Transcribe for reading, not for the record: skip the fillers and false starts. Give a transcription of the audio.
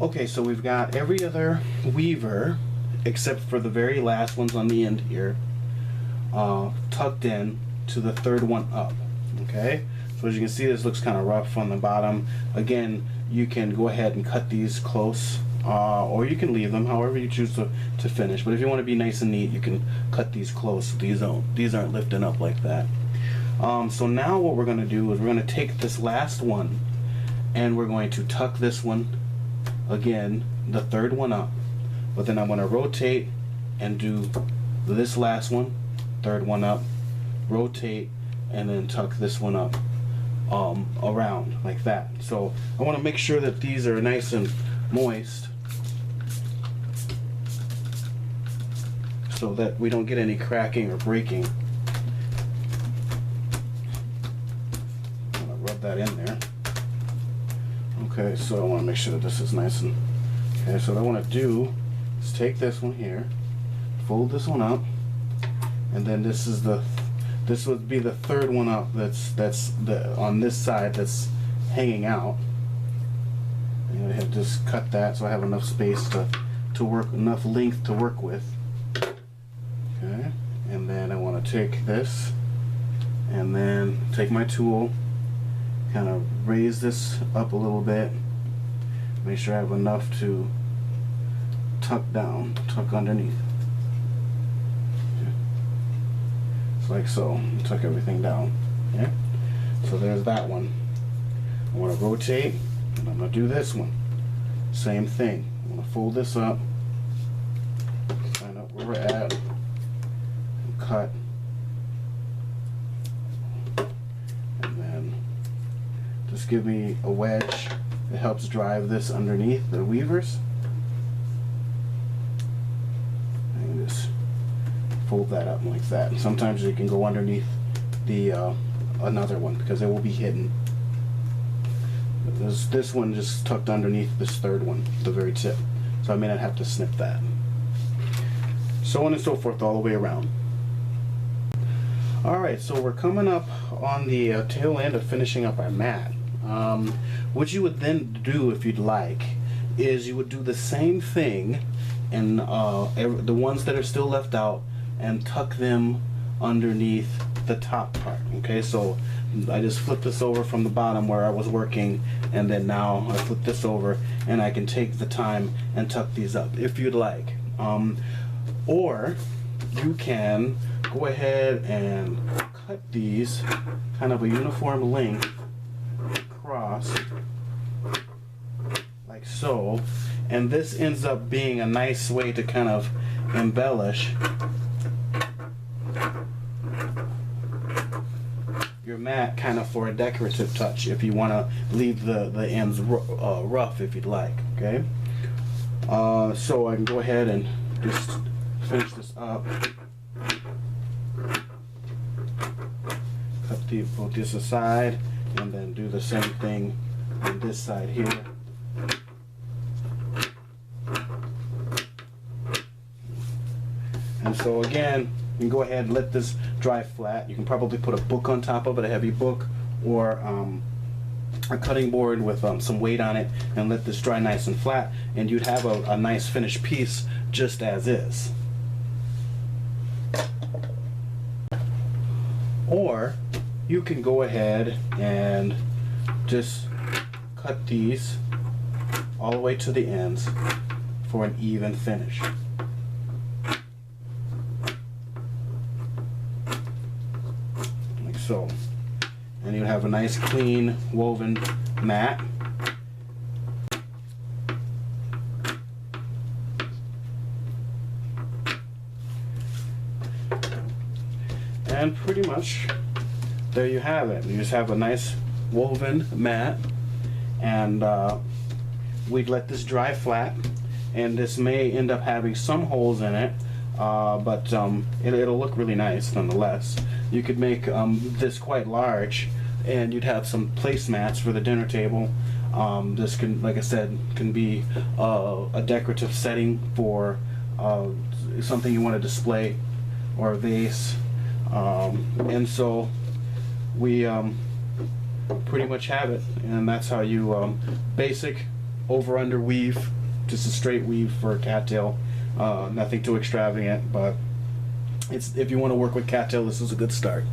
Okay, so we've got every other weaver except for the very last ones on the end here tucked in to the third one up. Okay, so as you can see, this looks kind of rough on the bottom. Again, you can go ahead and cut these close, or you can leave them however you choose to finish. But if you want to be nice and neat, you can cut these close. These aren't lifting up like that. So now what we're going to do is we're going to take this last one and we're going to tuck this one again, the third one up, but then I'm going to rotate and do this last one, third one up, rotate, and then tuck this one up around like that. So I want to make sure that these are nice and moist so that we don't get any cracking or breaking. I'm going to rub that in there. Okay, so I want to make sure that this is nice and okay. So what I want to do is take this one here, fold this one up, and then this would be the third one up. That's on this side that's hanging out. And I have just cut that so I have enough space to work, enough length to work with. Okay, and then I want to take this and then take my tool, kind of raise this up a little bit, make sure I have enough to tuck underneath. Okay. It's like so, tuck everything down. Okay? So there's that one. I want to rotate, and I'm going to do this one. Same thing. I'm going to fold this up, find out where we're at, and cut. Just give me a wedge that helps drive this underneath the weavers. And just fold that up like that. And sometimes you can go underneath the another one because it will be hidden. This one just tucked underneath this third one, the very tip. So I may not have to snip that. So on and so forth all the way around. Alright, so we're coming up on the tail end of finishing up our mat. What you would then do, if you'd like, is you would do the same thing and the ones that are still left out and tuck them underneath the top part. Okay, so I just flip this over from the bottom where I was working, and then now I flip this over and I can take the time and tuck these up if you'd like. Or you can go ahead and cut these kind of a uniform length across like so, and this ends up being a nice way to kind of embellish your mat, kind of for a decorative touch if you want to leave the ends rough if you'd like. Okay, so I can go ahead and just finish this up. Put this aside and then do the same thing on this side here. And so again, you can go ahead and let this dry flat. You can probably put a book on top of it, a heavy book, or a cutting board with some weight on it, and let this dry nice and flat, and you'd have a nice finished piece just as is. Or you can go ahead and just cut these all the way to the ends for an even finish. Like so. And you have a nice clean woven mat. And pretty much there you have it. You just have a nice woven mat, and we'd let this dry flat, and this may end up having some holes in it, but it'll look really nice nonetheless. You could make this quite large, and you'd have some placemats for the dinner table. This can, like I said, can be a decorative setting for something you want to display, or a vase. And so we pretty much have it, and that's how you basic over under weave, just a straight weave for a cattail. Nothing too extravagant, but it's, if you want to work with cattail, this is a good start.